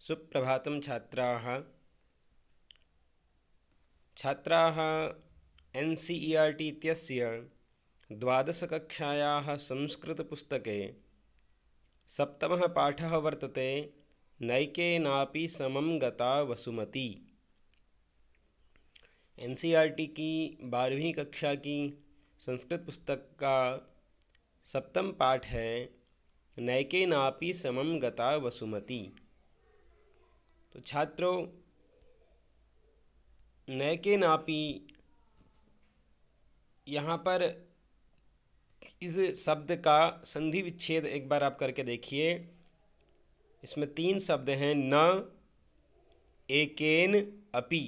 सुप्रभातं छात्राः NCERT इत्यस्य द्वादशकक्षायाः संस्कृतपुस्तके सप्तमः पाठः वर्तते नैकेनापि समं गता वसुमती। NCERT की 12वीं कक्षा की संस्कृत पुस्तक का सप्तम पाठ है नैकेनापि समं गता वसुमती। तो छात्रों, नैकेनापि यहाँ पर इस शब्द का संधि विच्छेद एक बार आप करके देखिए। इसमें 3 शब्द हैं न, एकेन, अपि।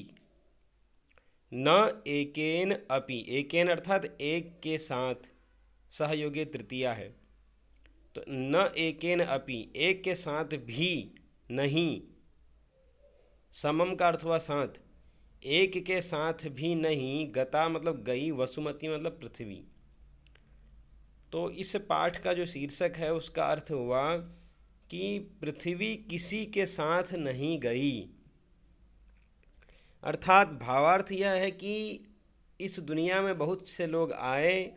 न एकेन अपि, एकेन अर्थात एक के साथ, सहयोगी तृतीया है। तो न एकेन अपि, एक के साथ भी नहीं। समम का अर्थ हुआ साथ, एक के साथ भी नहीं। गता मतलब गई, वसुमती मतलब पृथ्वी। तो इस पाठ का जो शीर्षक है उसका अर्थ हुआ कि पृथ्वी किसी के साथ नहीं गई। अर्थात भावार्थ यह है कि इस दुनिया में बहुत से लोग आए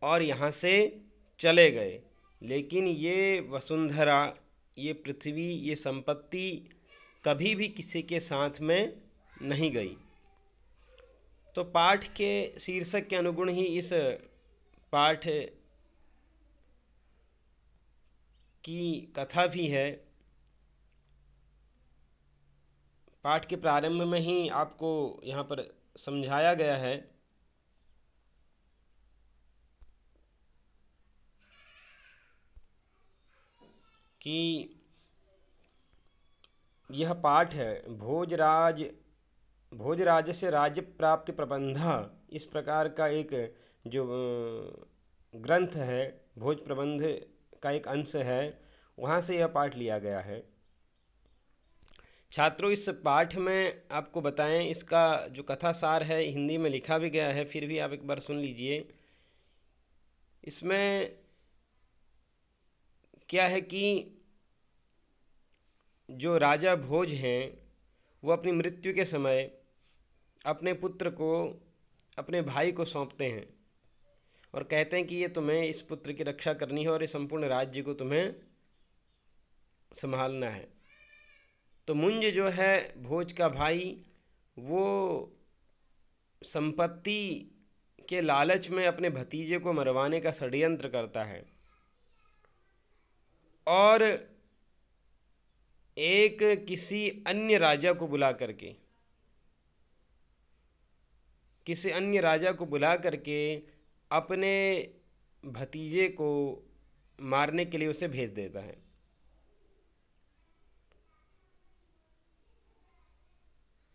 और यहाँ से चले गए, लेकिन ये वसुंधरा, ये पृथ्वी, ये संपत्ति कभी भी किसी के साथ में नहीं गई। तो पाठ के शीर्षक के अनुगुण ही इस पाठ की कथा भी है। पाठ के प्रारंभ में ही आपको यहाँ पर समझाया गया है कि यह पाठ है भोजराज से राज्य प्राप्ति प्रबंध, इस प्रकार का एक जो ग्रंथ है, भोज प्रबंध का एक अंश है, वहाँ से यह पाठ लिया गया है। छात्रों, इस पाठ में आपको बताएं, इसका जो कथा सार है हिंदी में लिखा भी गया है, फिर भी आप एक बार सुन लीजिए। इसमें क्या है कि जो राजा भोज हैं वो अपनी मृत्यु के समय अपने पुत्र को, अपने भाई को सौंपते हैं और कहते हैं कि ये तुम्हें इस पुत्र की रक्षा करनी है और इस संपूर्ण राज्य को तुम्हें संभालना है। तो मुंज जो है भोज का भाई, वो संपत्ति के लालच में अपने भतीजे को मरवाने का षड्यंत्र करता है और एक किसी अन्य राजा को बुला करके अपने भतीजे को मारने के लिए उसे भेज देता है।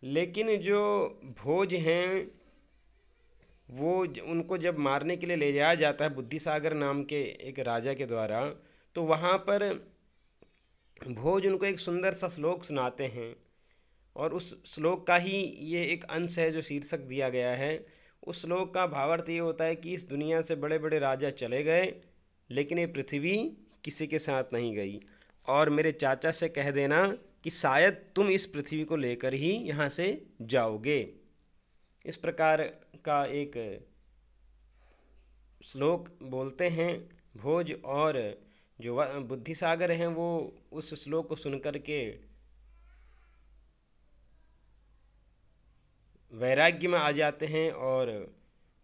लेकिन जो भोज हैं वो उनको जब मारने के लिए ले जाया जाता है बुद्धिसागर नाम के एक राजा के द्वारा, तो वहाँ पर भोज उनको एक सुंदर सा श्लोक सुनाते हैं और उस श्लोक का ही ये एक अंश है जो शीर्षक दिया गया है। उस श्लोक का भावार्थ ये होता है कि इस दुनिया से बड़े बड़े राजा चले गए, लेकिन ये पृथ्वी किसी के साथ नहीं गई। और मेरे चाचा से कह देना कि शायद तुम इस पृथ्वी को लेकर ही यहाँ से जाओगे। इस प्रकार का एक श्लोक बोलते हैं भोज, और जो बुद्धिसागर हैं वो उस श्लोक को सुनकर के वैराग्य में आ जाते हैं और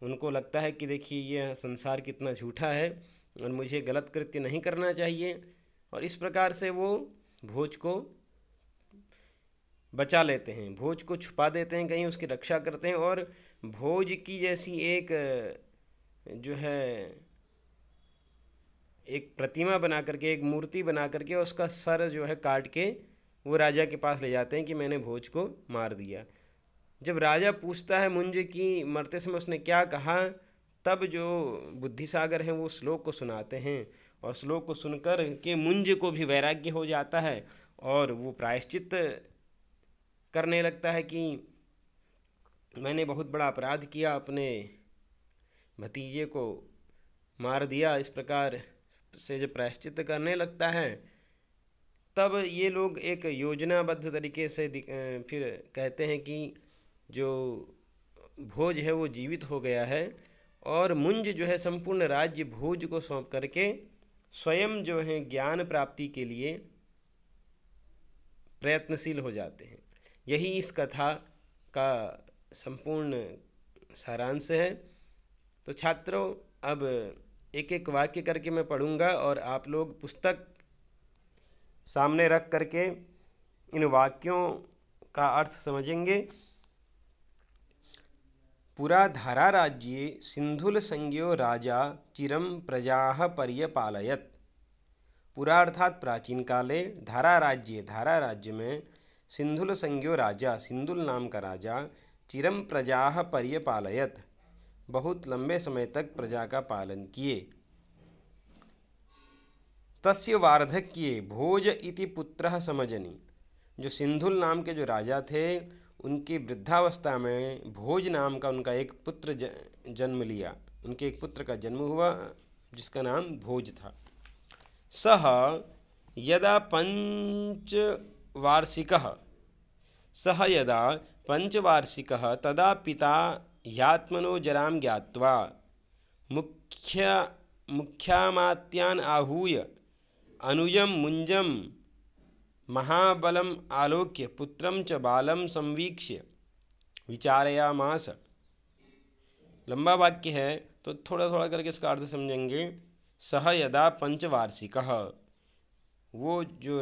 उनको लगता है कि देखिए यह संसार कितना झूठा है और मुझे गलत कृत्य नहीं करना चाहिए, और इस प्रकार से वो भोज को बचा लेते हैं, भोज को छुपा देते हैं, कहीं उसकी रक्षा करते हैं और भोज की जैसी एक जो है एक प्रतिमा बना करके, एक मूर्ति बना करके उसका सर जो है काट के वो राजा के पास ले जाते हैं कि मैंने भोज को मार दिया। जब राजा पूछता है मुंज की मरते समय उसने क्या कहा, तब जो बुद्धिसागर हैं वो श्लोक को सुनाते हैं और श्लोक को सुनकर के मुंज को भी वैराग्य हो जाता है और वो प्रायश्चित करने लगता है कि मैंने बहुत बड़ा अपराध किया, अपने भतीजे को मार दिया। इस प्रकार से जब प्रायश्चित करने लगता है तब ये लोग एक योजनाबद्ध तरीके से फिर कहते हैं कि जो भोज है वो जीवित हो गया है, और मुंज जो है संपूर्ण राज्य भोज को सौंप करके स्वयं जो है ज्ञान प्राप्ति के लिए प्रयत्नशील हो जाते हैं। यही इस कथा का संपूर्ण सारांश है। तो छात्रों, अब एक एक वाक्य करके मैं पढ़ूंगा और आप लोग पुस्तक सामने रख करके इन वाक्यों का अर्थ समझेंगे। पुरा धारा राज्ये सिंधुल संज्ञो राजा चिरम प्रजा पर्यपालयत। पुरा अर्थात प्राचीन काले, धारा राज्य में, सिंधुल संज्ञो राजा, सिंधुल नाम का राजा, चिरम प्रजा पर्यपालयत, बहुत लंबे समय तक प्रजा का पालन किए। तस्य वार्धक्ये भोज इति पुत्रः समजनि। जो सिंधुल नाम के जो राजा थे, उनकी वृद्धावस्था में भोज नाम का उनका एक पुत्र जन्म लिया। उनके एक पुत्र का जन्म हुआ जिसका नाम भोज था। सः यदा पंचवार्षिकः तदा पिता ह्यात्मनो जरां ज्ञात्वा मुख्यामात्यान् आहूय अनुजं मुंजं महाबलम आलोक्य पुत्रम च बालम संवीक्ष्य विचारयामास। लंबा वाक्य है तो थोड़ा थोड़ा करके इसका अर्थ समझेंगे। सह यदा पंचवार्षिकः, वो जो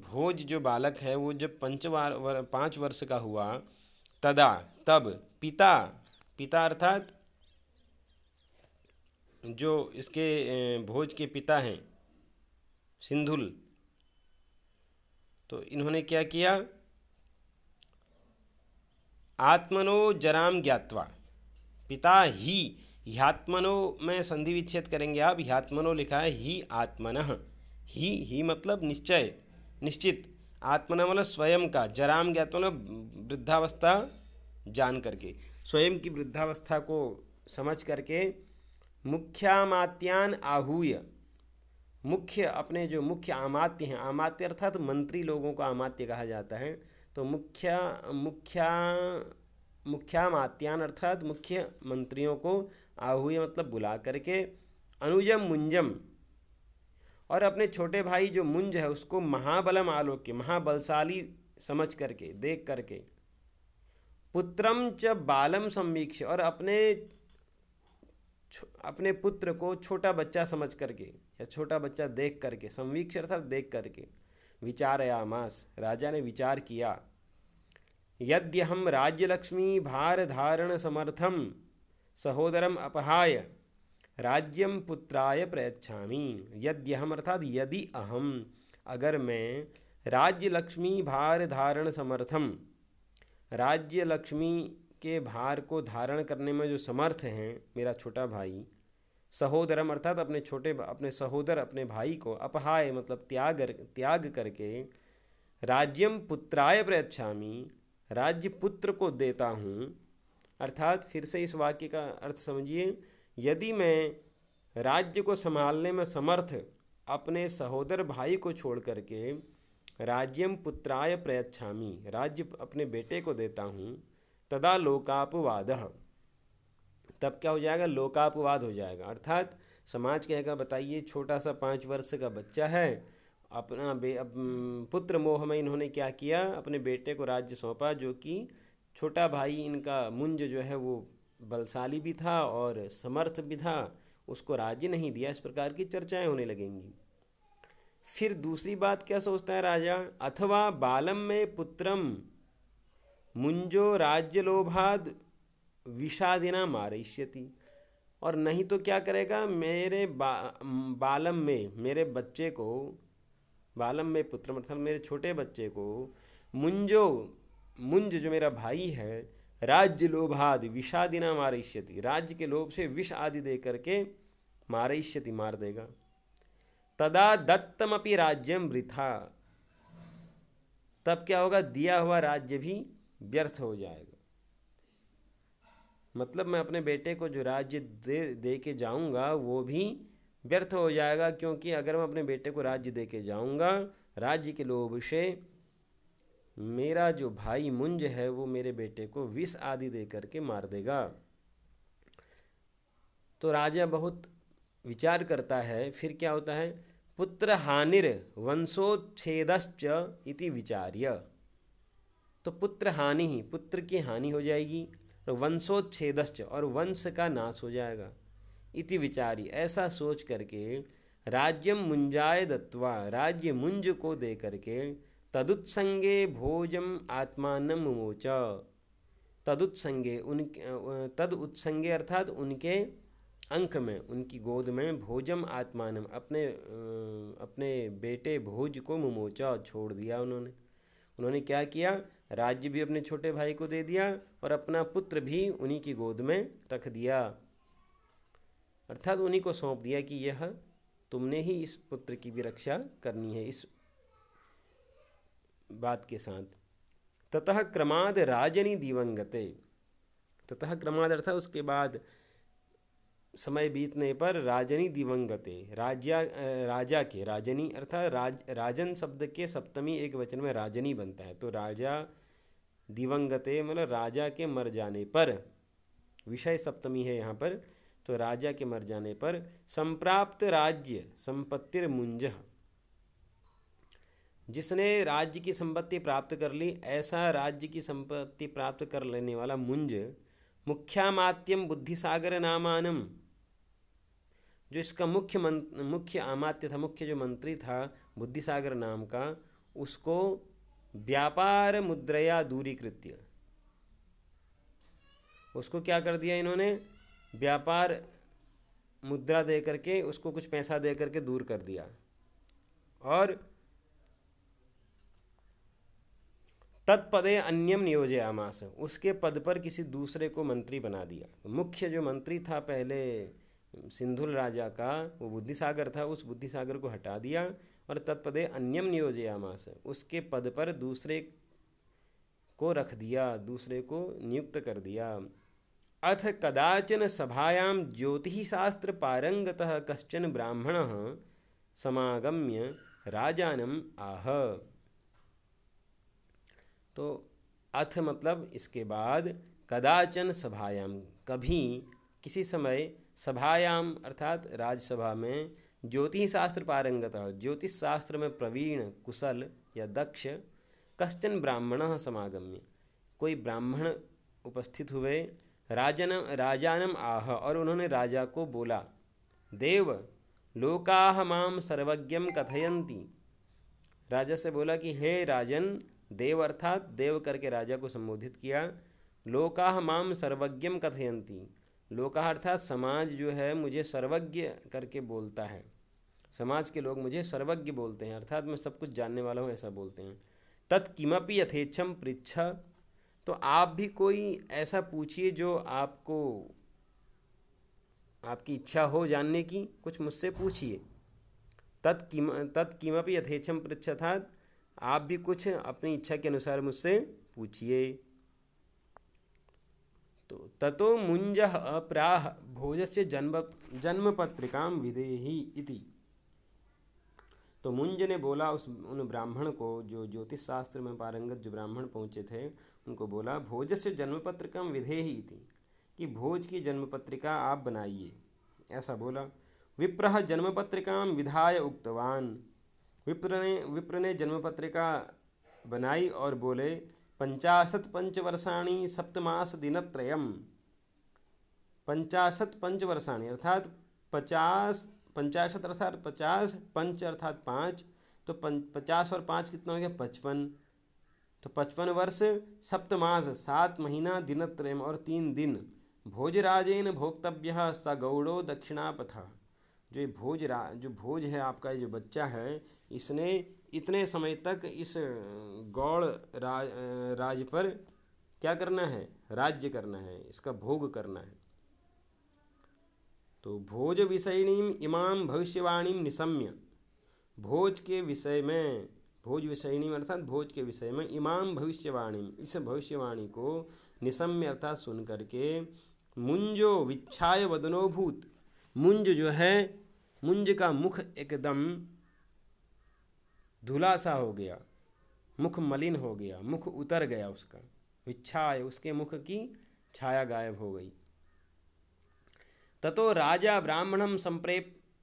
भोज जो बालक है वो जब 5 वर्ष का हुआ, तदा तब, पिता अर्थात जो इसके भोज के पिता हैं सिंधुल, तो इन्होंने क्या किया, आत्मनो जराम ज्ञात्वा, पिता ही, ह्यात्मनो में संधि विच्छेद करेंगे आप, ह्यात्मनो लिखा है ही आत्मनः, ही मतलब निश्चय, निश्चित, आत्मना मतलब स्वयं का, जराम ज्ञात्वा वृद्धावस्था जान करके, स्वयं की वृद्धावस्था को समझ करके, मुख्यामात्यान आहूय, मुख्य अपने जो मुख्य अमात्य हैं, अमात्य अर्थात मंत्री लोगों को अमात्य कहा जाता है, तो मुख्यामात्यान अर्थात मुख्य मंत्रियों को आहूय मतलब बुला करके, अनुजम मुंजम, और अपने छोटे भाई जो मुंज है उसको महाबलम आलोक्य, महाबलशाली समझ करके, देख करके, पुत्रम च बालम संवीक्ष्य, और अपने पुत्र को छोटा बच्चा समझ करके या छोटा बच्चा देख करके, संवीक्ष अर्थात देख करके, विचारयामास, राजा ने विचार किया, यद्यहम राज्यलक्ष्मी भार धारण समर्थम सहोदरम अपहाय राज्यम पुत्राय प्रयच्छामि। यद्यहम अर्थात यदि अहम, अगर मैं, राज्य लक्ष्मी भार धारण समर्थम, राज्य लक्ष्मी के भार को धारण करने में जो समर्थ हैं मेरा छोटा भाई, सहोदरम अर्थात अपने सहोदर, अपने भाई को, अपहाय मतलब त्याग करके, राज्यम पुत्राय प्रयच्छामि, राज्य पुत्र को देता हूँ। अर्थात फिर से इस वाक्य का अर्थ समझिए, यदि मैं राज्य को संभालने में समर्थ अपने सहोदर भाई को छोड़ करके राज्यम पुत्राय प्रयच्छामि, राज्य अपने बेटे को देता हूँ, तदा लोकापवादः, तब क्या हो जाएगा, लोकापवाद हो जाएगा। अर्थात समाज कहेगा बताइए छोटा सा 5 वर्ष का बच्चा है, अपना पुत्र मोह में इन्होंने क्या किया, अपने बेटे को राज्य सौंपा, जो कि छोटा भाई इनका मुंज जो है वो बलशाली भी था और समर्थ भी था, उसको राज्य नहीं दिया। इस प्रकार की चर्चाएं होने लगेंगी। फिर दूसरी बात क्या सोचता है राजा, अथवा बालम में पुत्रम मुंजो राज्य लोभाद विषादिना मारयिष्यति, और नहीं तो क्या करेगा, मेरे बालम में, मेरे बच्चे को, बालम में पुत्र मतलब मेरे छोटे बच्चे को, मुंज जो मेरा भाई है, राज्य लोभाद विषादिना मारयिष्यति, राज्य के लोभ से विष आदि दे करके मारयिष्यति मार देगा। तदा दत्तमपि राज्यम वृथा, तब क्या होगा, दिया हुआ राज्य भी व्यर्थ हो जाएगा। मतलब मैं अपने बेटे को जो राज्य दे के जाऊंगा वो भी व्यर्थ हो जाएगा, क्योंकि अगर मैं अपने बेटे को राज्य दे के जाऊंगा राज्य के लोभ से मेरा जो भाई मुंज है वो मेरे बेटे को विष आदि दे करके मार देगा। तो राजा बहुत विचार करता है। फिर क्या होता है, पुत्र हानिर वंशोच्छेदश्च इति विचार्य। तो पुत्र हानि ही, पुत्र की हानि हो जाएगी, और वंशोच्छेदश्च, और वंश का नाश हो जाएगा, इति विचारी, ऐसा सोच करके राज्यम मुंजाय दत्वा, राज्य मुंज को दे करके तदुत्संगे भोजम आत्मानं मुमोच। तदुत्संगे, उनके तद उत्संगे अर्थात उनके अंक में, उनकी गोद में, भोजम आत्मानम, अपने बेटे भोज को मुमोचा, छोड़ दिया उन्होंने। उन्होंने क्या किया, राज्य भी अपने छोटे भाई को दे दिया और अपना पुत्र भी उन्हीं की गोद में रख दिया, अर्थात उन्हीं को सौंप दिया कि यह तुमने ही इस पुत्र की भी रक्षा करनी है, इस बात के साथ। ततः क्रमाद राजनी दिवंगते, ततः क्रमाद अर्थात उसके बाद, समय बीतने पर राजनी दिवंगते, राजा के, राजनी अर्थात राजन शब्द के सप्तमी एक वचन में राजनी बनता है। तो राजा दिवंगते मतलब राजा के मर जाने पर, विषय सप्तमी है यहाँ पर, तो राजा के मर जाने पर संप्राप्त राज्य संपत्तिर मुंज, जिसने राज्य की संपत्ति प्राप्त कर ली, ऐसा राज्य की संपत्ति प्राप्त कर लेने वाला मुंज, मुख्यामात्यम बुद्धिसागर नामानम, जो इसका मुख्य अमात्य था, मुख्य जो मंत्री था बुद्धिसागर नाम का, उसको व्यापार मुद्रया दूरीकृत्य, उसको क्या कर दिया इन्होंने, व्यापार मुद्रा दे करके, उसको कुछ पैसा दे करके दूर कर दिया, और तत्पदे अन्यम नियोजयामास, उसके पद पर किसी दूसरे को मंत्री बना दिया। मुख्य जो मंत्री था पहले सिंधुल राजा का, वो बुद्धिसागर था, उस बुद्धिसागर को हटा दिया, और तत्पदे अन्यम नियोजयामास, उसके पद पर दूसरे को रख दिया, दूसरे को नियुक्त कर दिया। अथ कदाचन सभायां ज्योतिषशास्त्र पारंगतः कश्चन ब्राह्मणः समागम्य राजानम आह। तो अथ मतलब इसके बाद, कदाचन सभायाम, कभी, किसी समय, सभायाम अर्थात राजसभा में, ज्योतिष शास्त्र पारंगत, ज्योतिष शास्त्र में प्रवीण, कुशल या दक्ष, कश्चन ब्राह्मण समागम्य, कोई ब्राह्मण उपस्थित हुए, राजानम आह, और उन्होंने राजा को बोला, देव लोकाः माम सर्वज्ञम कथयन्ति, राजा से बोला कि हे राजन, देव अर्थात देव करके राजा को संबोधित किया, लोकाः माम सर्वज्ञम कथयन्ति, लोकाः अर्थात समाज जो है मुझे सर्वज्ञ करके बोलता है, समाज के लोग मुझे सर्वज्ञ बोलते हैं, अर्थात मैं सब कुछ जानने वाला हूँ, ऐसा बोलते हैं। तत्किमपि यथेच्छम पृच्छ, तो आप भी कोई ऐसा पूछिए जो आपको, आपकी इच्छा हो जानने की, कुछ मुझसे पूछिए। तत्किमपि यथेच्छम पृच्छ, अर्थात आप भी कुछ अपनी इच्छा के अनुसार मुझसे पूछिए। तो ततो मुंजः प्राह भोजस्य जन्म पत्रिकां विदेहि इति। तो मुंज ने बोला उन ब्राह्मण को, जो ज्योतिष शास्त्र में पारंगत जो ब्राह्मण पहुँचे थे, उनको बोला, भोजस्य जन्म पत्रिकां विदेहि इति, कि भोज की जन्म पत्रिका आप बनाइए, ऐसा बोला। विप्रः जन्म पत्रिकां विधाय उक्तवान, विप्र ने जन्म पत्रिका बनाई और बोले, 50 पंचवर्षाणि सप्तमास दिनत्रयम्, 50 पंचवर्षाणि अर्थात 50, 50 अर्थात 50, पंच अर्थात 5, तो 50 और 5 कितना हो गया, 55, तो 55 वर्ष, सप्तमास 7 महीना, दिनत्रयम् और 3 दिन, भोजराजेन भोक्तव्यः स गौड़ो दक्षिणापथ, जो भोज है आपका, जो बच्चा है, इसने इतने समय तक इस गौड़ राज पर क्या करना है, राज्य करना है, इसका भोग करना है। तो भोज विषयिणीम इमाम भविष्यवाणीम निशम्य, भोज के विषय में, भोज विषयिणीम अर्थात भोज के विषय में, इमाम भविष्यवाणीम, इस भविष्यवाणी को निशम्य अर्थात सुन करके, मुंजो विच्छाय वदनो भूत, मुंज जो है, मुंज का मुख एकदम धुला सा हो गया, मुख मलिन हो गया, मुख उतर गया उसका, इच्छा उसके मुख की छाया गायब हो गई। ततो राजा ब्राह्मणं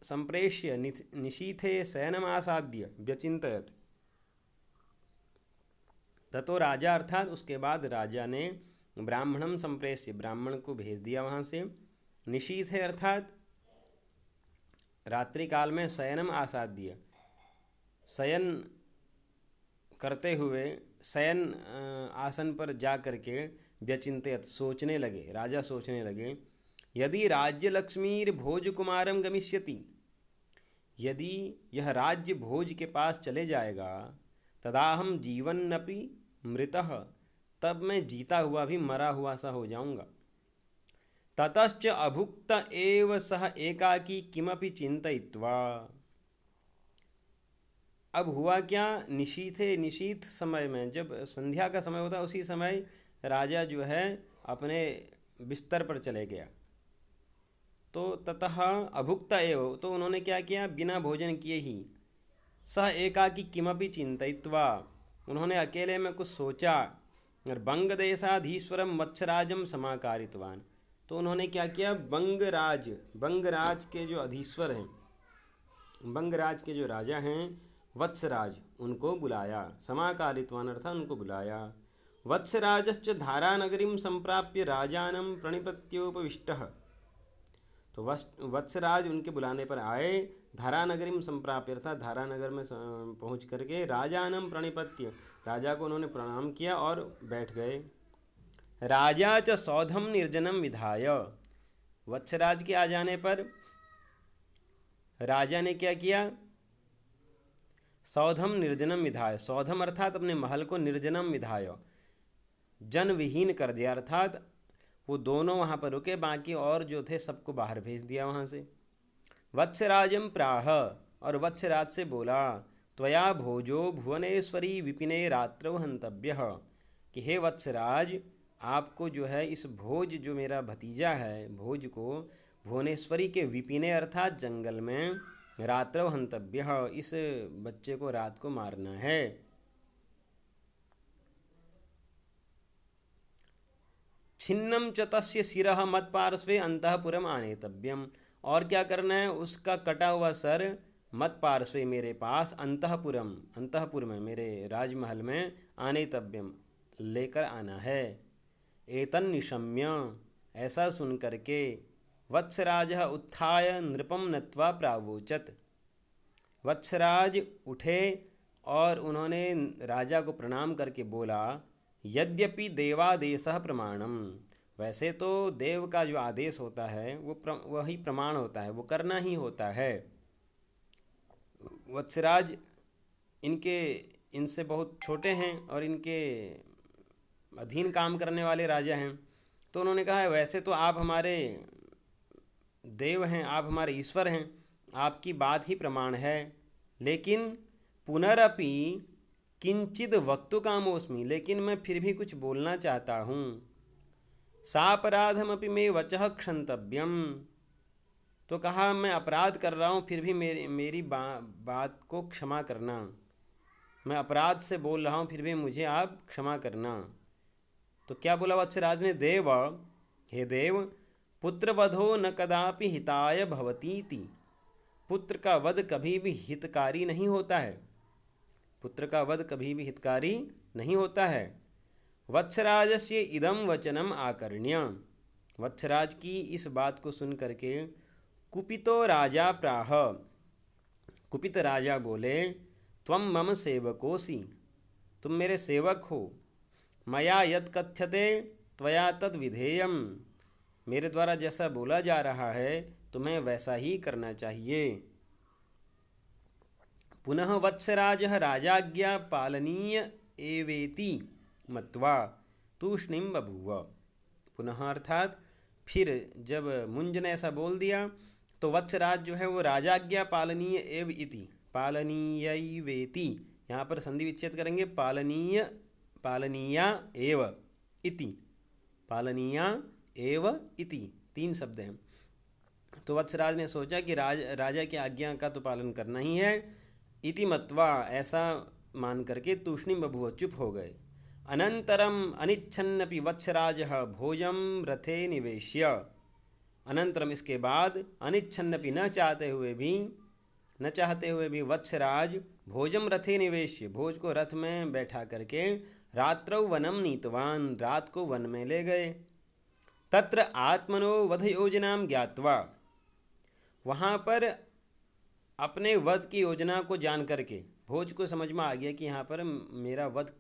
संप्रेष्य निशीथे शयनमासाद्य व्यचिन्तयत्। ततो राजा अर्थात उसके बाद राजा ने ब्राह्मणम संप्रेष्य, ब्राह्मण को भेज दिया वहाँ से, निशीथे अर्थात रात्रि काल में, शयनम आसाद्य, शयन करते हुए, शयन आसन पर जा करके, व्यचिंतित सोचने लगे, राजा सोचने लगे, यदि राज्य लक्ष्मीर भोज कुमारम गमिष्यति, यदि यह राज्य भोज के पास चले जाएगा, तदाहम जीवन्नपि मृतः, तब मैं जीता हुआ भी मरा हुआ सा हो जाऊंगा। ततश्च अभुक्त एव सह एकाकी किमपि चिंतयित्वा। अब हुआ क्या, निशीथ समय में, जब संध्या का समय होता उसी समय राजा जो है अपने बिस्तर पर चले गया। तो ततः अभुक्त एव, तो उन्होंने क्या किया, बिना भोजन किए ही, सह एकाकी किमपि चिंतयित्वा, उन्होंने अकेले में कुछ सोचा, और बंगदेशाधीश्वरम वत्सराजम समाकारितवान, तो उन्होंने क्या किया, बंगराज के जो अधीश्वर हैं, बंगराज के जो राजा हैं वत्सराज, उनको बुलाया, समाकारितवान अर्थात उनको बुलाया। वत्सराजश्च धारानगरीं संप्राप्य राजानं प्रणिपत्योपविष्टः, तो वत्सराज उनके बुलाने पर आए, धारानगरीं संप्राप्य अर्थात धारानगर में पहुँच करके, राजानं प्रणिपत्य, राजा को उन्होंने प्रणाम किया और बैठ गए। राजा च सौधम निर्जनम विधाय, वत्सराज के आ जाने पर राजा ने क्या किया, सौधम निर्जनम विधाय, सौधम अर्थात अपने महल को, निर्जनम विधाय, जन विहीन कर दिया, अर्थात वो दोनों वहाँ पर रुके, बाकी और जो थे सबको बाहर भेज दिया वहाँ से। वत्सराजम प्राह, और वत्सराज से बोला, त्वया भोजो भुवनेश्वरी विपिने रात्रौ हंतव्यः, कि हे वत्सराज, आपको जो है इस भोज, जो मेरा भतीजा है, भोज को भुवनेश्वरी के विपिने अर्थात जंगल में, रात्रौ हंतव्यः, इस बच्चे को रात को मारना है। छिन्नम च तस्य शिरः मत्पार्श्वे अंतःपुरम आनेतव्यम, और क्या करना है, उसका कटा हुआ सर मत्पार्श्वे, मेरे पास, अंतःपुर में, मेरे राजमहल में, आनेतव्यम, लेकर आना है। एतन निशम्य, ऐसा सुन करके, वत्सराजः उत्थाय नृपम नत्वा प्रावोचत, वत्सराज उठे और उन्होंने राजा को प्रणाम करके बोला, यद्यपि देवादेशः प्रमाणम, वैसे तो देव का जो आदेश होता है वो वही प्रमाण होता है, वो करना ही होता है। वत्सराज इनसे बहुत छोटे हैं और इनके अधीन काम करने वाले राजा हैं, तो उन्होंने कहा है, वैसे तो आप हमारे देव हैं, आप हमारे ईश्वर हैं, आपकी बात ही प्रमाण है, लेकिन पुनरपि किंचिद वक्तु कामोस्मि, लेकिन मैं फिर भी कुछ बोलना चाहता हूँ। सापराधमपि मे वचः क्षंतव्यम, तो कहा मैं अपराध कर रहा हूँ, फिर भी मेरी बात को क्षमा करना, मैं अपराध से बोल रहा हूँ, फिर भी मुझे आप क्षमा करना। तो क्या बोला वत्सराज ने, देव, हे देव, पुत्रवधो न कदापि हिताय भवतीति, पुत्र का वध कभी भी हितकारी नहीं होता है, पुत्र का वध कभी भी हितकारी नहीं होता है। वत्सराजस्य इदम वचनम आकर्ण्य, वत्सराज की इस बात को सुन करके कुपितो राजा प्राह, कुपित राजा बोले, त्वं मम सेवकोसि, तुम मेरे सेवक हो, मया यत् कथ्यते त्वया तद विधेयम, मेरे द्वारा जैसा बोला जा रहा है तुम्हें वैसा ही करना चाहिए। पुनः वत्सराजः राजाज्ञा पालनीय एवेति मत्वा तूष्णीं बभूव, पुनः अर्थात फिर जब मुंज ने ऐसा बोल दिया तो वत्सराज जो है वो राजाज्ञा पालनीय एव इति, पालनीयैवेति, यहाँ पर संधि विच्छेद करेंगे, पालनीया एव इति, पालनीया एव इति, 3 शब्द हैं। तो वत्सराज ने सोचा कि राजा की आज्ञा का तो पालन करना ही है, इति मत्वा, ऐसा मान करके तूष्णीम बभूव, चुप हो गए। अनंतरम अनिच्छन्नपि वत्सराजः भोजम रथे निवेश्य, अनंतरम इसके बाद, अनिच्छन्नपि न चाहते हुए भी वत्सराज भोजम रथे निवेश्य, भोज को रथ में बैठा करके रात्रौ वनम नीतवान, रात को वन में ले गए। तत्र आत्मनो वध योजनाम ज्ञात्वा, वहाँ पर अपने वध की योजना को जान करके भोज को समझ में आ गया कि यहाँ पर मेरा वध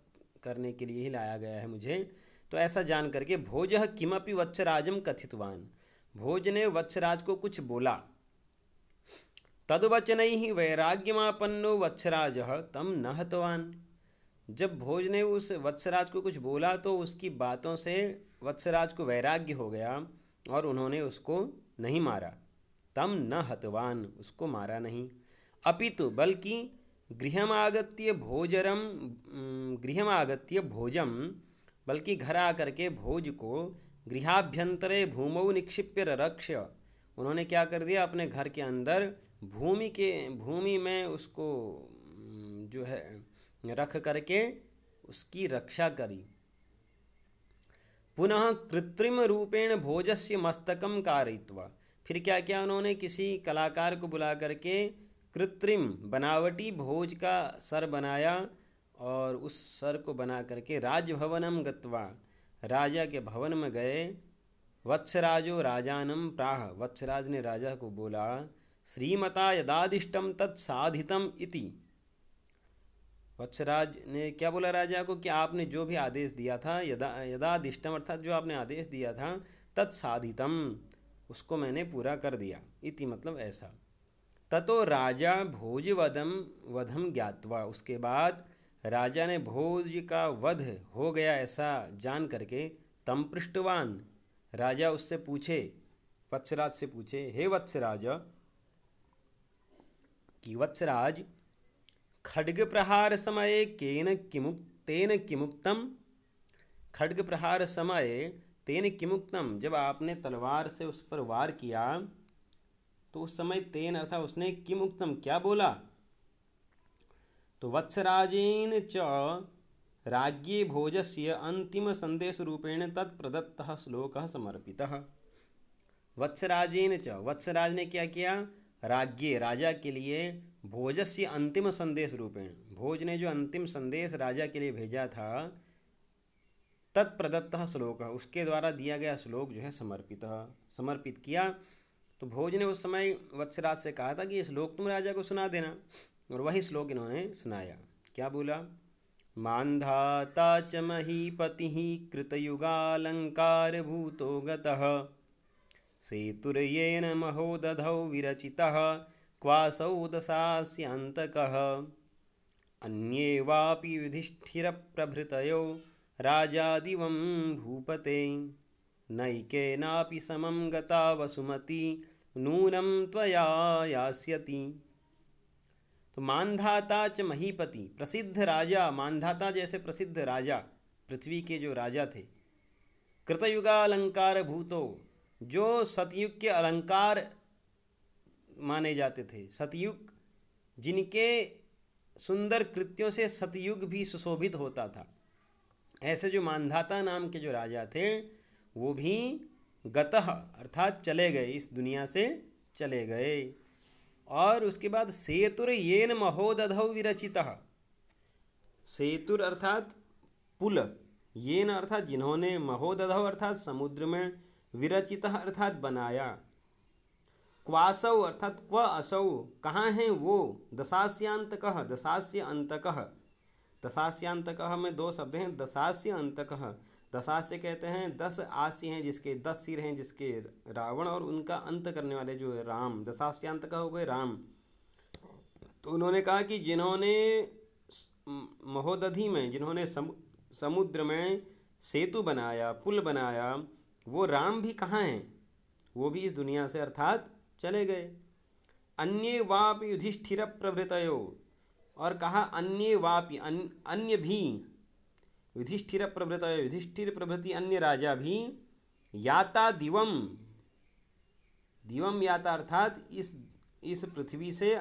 करने के लिए ही लाया गया है मुझे, तो ऐसा जान करके भोजः किमपि वत्सराजम कथितवान, भोज ने वत्सराज को कुछ बोला। तद्वचनैः वैराग्यमापन्नो वत्सराजः तम न हतवान, जब भोज ने उस वत्सराज को कुछ बोला तो उसकी बातों से वत्सराज को वैराग्य हो गया और उन्होंने उसको नहीं मारा। तम न हतवान, उसको मारा नहीं। अपितु बल्कि गृहमागत्य भोजम, बल्कि घर आकर के भोज को गृहाभ्यंतरे भूमौ निक्षिप्य रक्ष्य, उन्होंने क्या कर दिया, अपने घर के अंदर भूमि में उसको जो है रख करके उसकी रक्षा करी। पुनः कृत्रिम रूपेण भोजस्य मस्तकम कारयित्वा, फिर क्या किया उन्होंने, किसी कलाकार को बुला करके कृत्रिम बनावटी भोज का सर बनाया और उस सर को बना करके राजभवनम गत्वा, राजा के भवन में गए। वत्सराजो राजानम प्राह, वत्सराज ने राजा को बोला, श्रीमता यदादिष्टम तत्साधितम इति, वत्सराज ने क्या बोला राजा को कि आपने जो भी आदेश दिया था, यदादिष्टम अर्थात जो आपने आदेश दिया था, तत्साधितम, उसको मैंने पूरा कर दिया। इति मतलब ऐसा। ततो राजा भोज वधम ज्ञात्वा, उसके बाद राजा ने भोज का वध हो गया ऐसा जान करके, तम पृष्ठवान, राजा उससे पूछे, वत्सराज से पूछे, हे वत्सराज, कि वत्सराज खड्ग प्रहार समये तेन किमुक्तम, खड्ग प्रहार समय तेन किमुक्तम, जब आपने तलवार से उस पर वार किया तो उस समय तेन अर्थात उसने किमुक्तम, क्या बोला। तो वत्सराजेन च राज्ञे भोजस्य अंतिम संदेश रूपेण तत्प्रदत्तः श्लोकः समर्पितः। वत्सराजेन च, वत्सराज ने क्या किया, राज्ञे, राजा के लिए, भोजस्य अंतिम संदेश रूपेण, भोज ने जो अंतिम संदेश राजा के लिए भेजा था, तत्प्रदत्तः श्लोक, उसके द्वारा दिया गया श्लोक जो है समर्पित किया। तो भोज ने उस समय वत्सराज से कहा था कि ये श्लोक तुम राजा को सुना देना, और वही श्लोक इन्होंने सुनाया। क्या बोला, मान्धाता च महीपतिः कृतयुगालंकार भूतो गतः, सेतुर्येन महोदधौ विरचितः, क्वासौ दशास्यन्तकः, अन्ये वापि युधिष्ठिरप्रभृतयो राजादिवं भूपते, नैकेनापि समं गता वसुमती नूनं त्वया यास्यति। तो मानधाता च महीपति, प्रसिद्ध राजा, मानधाता जैसे प्रसिद्ध राजा, पृथ्वी के जो राजा थे, कृतयुगालंकार भूतो, जो सतयुग के अलंकार माने जाते थे, सतयुग जिनके सुंदर कृत्यों से सतयुग भी सुशोभित होता था, ऐसे जो मानधाता नाम के जो राजा थे वो भी गतः अर्थात चले गए, इस दुनिया से चले गए। और उसके बाद सेतुर येन महोदधौ विरचितः, सेतुर अर्थात पुल, येन अर्थात जिन्होंने, महोदधौ अर्थात समुद्र में, विरचितः अर्थात बनाया, क्वासौ अर्थात क्व असौ, कहाँ हैं वो, दशास्यांतकः, दशास्य अंतकः, दशास्यांतकः में दो शब्द हैं, दशास्य अंतकः, दशास्य कहते हैं 10 आस्य हैं जिसके 10 सिर हैं, जिसके रावण, और उनका अंत करने वाले जो है राम, दशास्यांतकः हो गए राम। तो उन्होंने कहा कि जिन्होंने महोदधि में, जिन्होंने समुद्र में सेतु बनाया, पुल बनाया, वो राम भी कहाँ हैं, वो भी इस दुनिया से अर्थात चले गए। अन्ये वापि युधिष्ठिर प्रभृतयो, और कहा अन्ये वापि, अन्य भी, युधिष्ठिर प्रभृतयो, युधिष्ठिर प्रभृति अन्य राजा भी, याता दिवम, दिवम याता अर्थात इस पृथ्वी से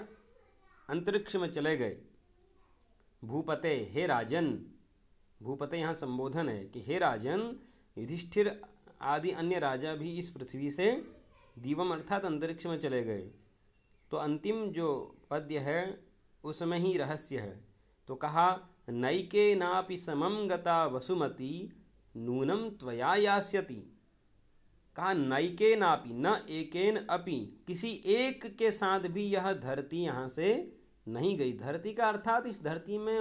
अंतरिक्ष में चले गए। भूपते, हे राजन, भूपते यहाँ संबोधन है कि हे राजन, युधिष्ठिर आदि अन्य राजा भी इस पृथ्वी से दीवम अर्थात अंतरिक्ष में चले गए। तो अंतिम जो पद्य है उसमें ही रहस्य है। तो कहा नैके नापि समम गता वसुमती नूनम त्वया यास्यति। कहा नैके नापि, न एकेन अपि, किसी एक के साथ भी यह धरती यहाँ से नहीं गई। धरती का अर्थात इस धरती में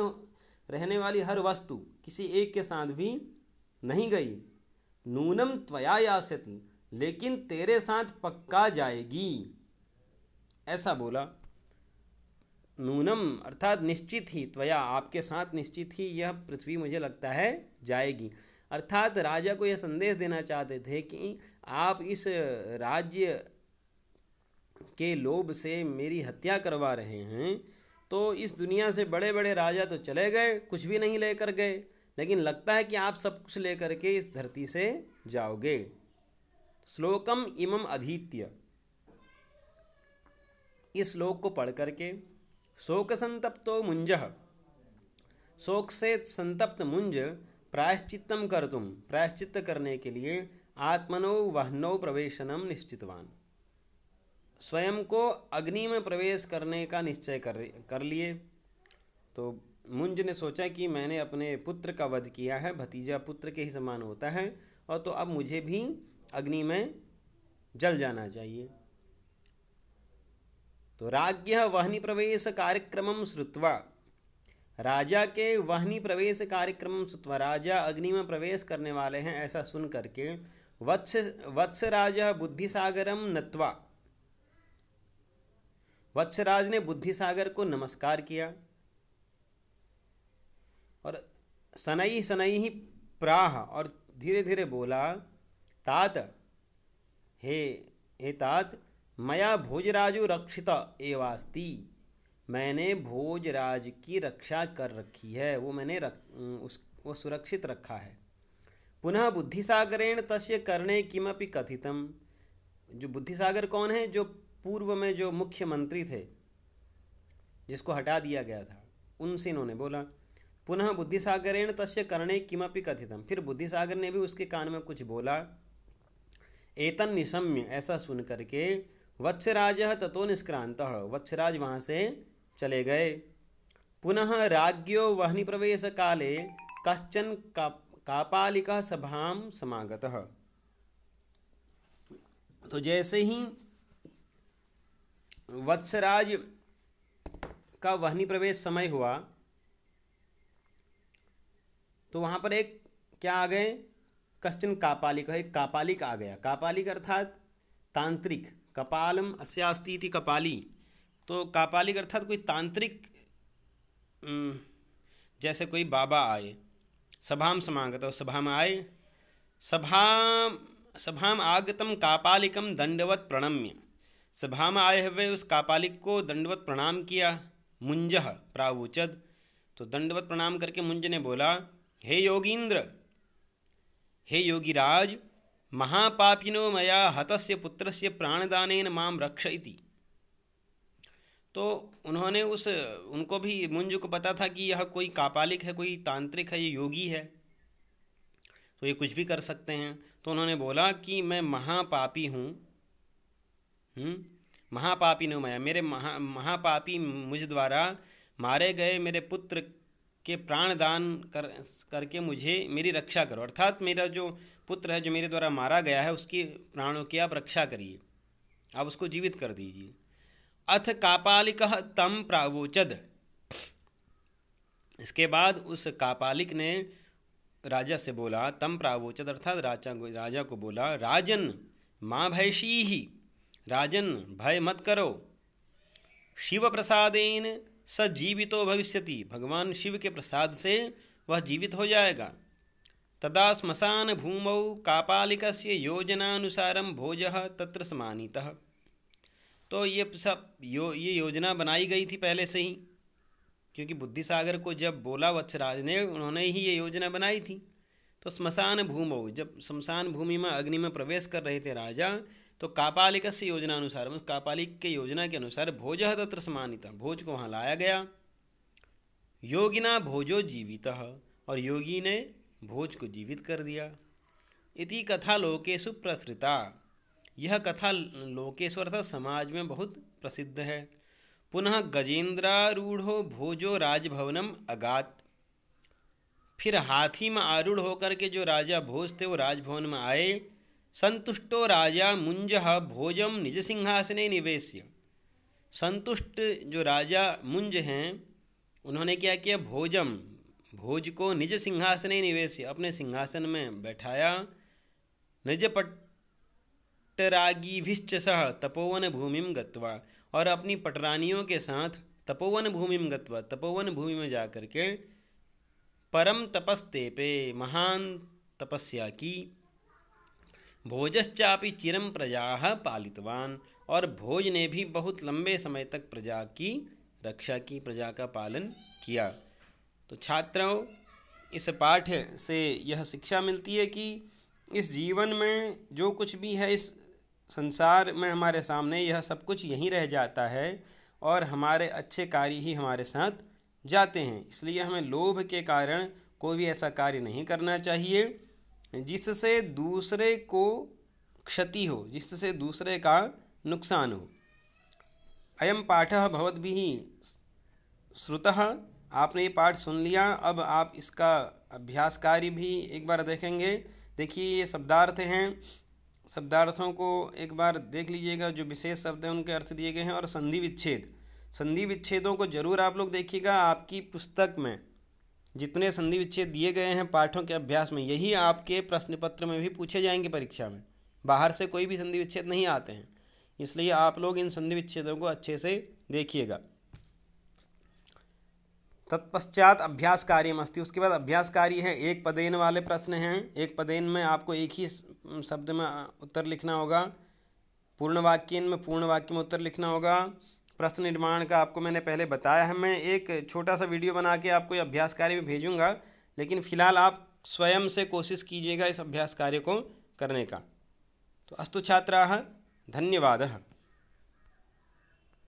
रहने वाली हर वस्तु किसी एक के साथ भी नहीं गई। नूनम त्वया यास्यति, लेकिन तेरे साथ पक्का जाएगी, ऐसा बोला। नूनम अर्थात निश्चित ही, त्वया आपके साथ निश्चित ही यह पृथ्वी मुझे लगता है जाएगी। अर्थात राजा को यह संदेश देना चाहते थे कि आप इस राज्य के लोभ से मेरी हत्या करवा रहे हैं। तो इस दुनिया से बड़े बड़े राजा तो चले गए, कुछ भी नहीं लेकर गए, लेकिन लगता है कि आप सब कुछ लेकर के इस धरती से जाओगे। श्लोकम इमम अधीत्य, इस श्लोक को पढ़ करके शोक संतप्तो मुंजः, शोक से संतप्त मुंज प्रायश्चित्तम कर्तुम, प्रायश्चित्त करने के लिए आत्मनो वह्नौ प्रवेशनम निश्चितवान, स्वयं को अग्नि में प्रवेश करने का निश्चय कर लिए। तो मुंज ने सोचा कि मैंने अपने पुत्र का वध किया है, भतीजा पुत्र के ही समान होता है, और तो अब मुझे भी अग्नि में जल जाना चाहिए। तो राज्ञः वह्नि प्रवेश कार्यक्रमम श्रुत्वा, राजा के वह्नि प्रवेश कार्यक्रमम श्रुत्वा, राजा अग्नि में प्रवेश करने वाले हैं ऐसा सुन करके वत्सराज बुद्धिसागरम नत्वा, वत्सराज ने बुद्धिसागर को नमस्कार किया और शनैः शनैः प्राह, और धीरे धीरे बोला, तात, हे तात, मया भोजराजु रक्षित एवास्ति, मैंने भोजराज की रक्षा कर रखी है, वो मैंने वो सुरक्षित रखा है। पुनः बुद्धिसागरेण तस्य कर्णे किमपि कथितम, जो बुद्धिसागर कौन है? जो पूर्व में जो मुख्यमंत्री थे जिसको हटा दिया गया था, उनसे इन्होंने बोला। पुनः बुद्धिसागरेण तस्य कर्णे किमपि कथितम, फिर बुद्धिसागर ने भी उसके कान में कुछ बोला। एतन् निशम्य, ऐसा सुन करके वत्सराजः ततो निष्क्रान्तः, वत्सराज वहाँ से चले गए। पुनः राज्ञो वह्नि प्रवेश काले कश्चन कापालिकः सभां समागतः, तो जैसे ही वत्सराज का वह्नि प्रवेश समय हुआ तो वहाँ पर एक क्या आ गए? कश्चन कापालिक, एक कापालिक आ गया। कापालिक अर्थात तांत्रिक, कपालम अस्यास्ति इति कपाली, तो कापालिक अर्थात कोई तांत्रिक, जैसे कोई बाबा आए। सभाम समागत, सभा में आए। सभाम आगतम कापालिकम दंडवत प्रणम्य, सभा में आए हुए उस कापालिक को दंडवत प्रणाम किया। मुंजः प्रावुचद, तो दंडवत प्रणाम करके मुंज ने बोला, हे योगींद्र, हे योगीराज, महापापिनो मया हतस्य पुत्रस्य प्राणदानेन माम रक्ष इति। तो उन्होंने उनको भी, मुंज को पता था कि यह कोई कापालिक है, कोई तांत्रिक है, ये योगी है, तो ये कुछ भी कर सकते हैं। तो उन्होंने बोला कि मैं महापापी हूँ, महापापिनो मया, मेरे महापापी मुझ द्वारा मारे गए मेरे पुत्र के प्राणदान करके मुझे मेरी रक्षा करो, अर्थात मेरा जो पुत्र है जो मेरे द्वारा मारा गया है उसकी प्राणों की आप रक्षा करिए, आप उसको जीवित कर दीजिए। अथ कापालिकः तम प्रावोचद, इसके बाद उस कापालिक ने राजा से बोला, तम प्रावोचद अर्थात राजा को बोला, राजन माँ भयशीहि, राजन भय मत करो, शिव प्रसादेन स जीवितो भविष्यति, भगवान शिव के प्रसाद से वह जीवित हो जाएगा। तदा श्मशान भूमौ कापालिकस्य योजनानुसारम भोजः तत्र समानीतः, तो ये सब ये योजना बनाई गई थी पहले से ही, क्योंकि बुद्धिसागर को जब बोला वत्सराज ने, उन्होंने ही ये योजना बनाई थी। तो श्मशान भूमौ, जब शमशान भूमि में अग्नि में प्रवेश कर रहे थे राजा, तो कापालिकस्य योजनानुसार, उस कापालिक के योजना के अनुसार भोजः तत्र समानीतः, भोज को वहाँ लाया गया। योगिना भोजो जीवितः, और योगी ने भोज को जीवित कर दिया। इति कथा लोकेषु प्रसृता, यह कथा लोकेषु अर्थात समाज में बहुत प्रसिद्ध है। पुनः गजेंद्रारूढ़ो भोजो राजभवनम अगात, फिर हाथी में आरूढ़ होकर के जो राजा भोज थे वो राजभवन में आए। संतुष्टो राजा मुंजः भोजम निज सिंहासने निवेश्य, संतुष्ट जो राजा मुंज हैं उन्होंने क्या किया, भोज को निज सिंहासने निवेश्य, अपने सिंहासन में बैठाया। निज पट्टरागीभिश्च सह तपोवन भूमिम गत्वा, और अपनी पटरानियों के साथ तपोवन भूमिम गत्वा, तपोवन भूमि में जाकर के परम तपस्तेपे, महान तपस्या की। भोजश्चापि चिरम प्रजा पालितवान, और भोज ने भी बहुत लंबे समय तक प्रजा की रक्षा की, प्रजा का पालन किया। तो छात्रों, इस पाठ से यह शिक्षा मिलती है कि इस जीवन में जो कुछ भी है, इस संसार में हमारे सामने, यह सब कुछ यहीं रह जाता है और हमारे अच्छे कार्य ही हमारे साथ जाते हैं। इसलिए हमें लोभ के कारण कोई भी ऐसा कार्य नहीं करना चाहिए जिससे दूसरे को क्षति हो, जिससे दूसरे का नुकसान हो। अयम पाठः भवद्भिः श्रुतः, आपने ये पाठ सुन लिया, अब आप इसका अभ्यास कार्य भी एक बार देखेंगे। देखिए ये शब्दार्थ हैं, शब्दार्थों को एक बार देख लीजिएगा, जो विशेष शब्द हैं उनके अर्थ दिए गए हैं। और संधि विच्छेद, संधि विच्छेदों को जरूर आप लोग देखिएगा, आपकी पुस्तक में जितने संधि विच्छेद दिए गए हैं पाठों के अभ्यास में, यही आपके प्रश्न पत्र में भी पूछे जाएंगे परीक्षा में। बाहर से कोई भी संधि विच्छेद नहीं आते हैं, इसलिए आप लोग इन संधि विच्छेदों को अच्छे से देखिएगा। तत्पश्चात अभ्यास कार्यम अस्ति, उसके बाद अभ्यास कार्य है। एक पदेन वाले प्रश्न हैं, एक पदेन में आपको एक ही शब्द में उत्तर लिखना होगा। पूर्ण वाक्यन में पूर्ण वाक्य में उत्तर लिखना होगा। प्रश्न निर्माण का आपको मैंने पहले बताया है। मैं एक छोटा सा वीडियो बना के आपको ये अभ्यास कार्य में भेजूंगा, लेकिन फ़िलहाल आप स्वयं से कोशिश कीजिएगा इस अभ्यास कार्य को करने का। तो अस्तु छात्राः, धन्यवादः।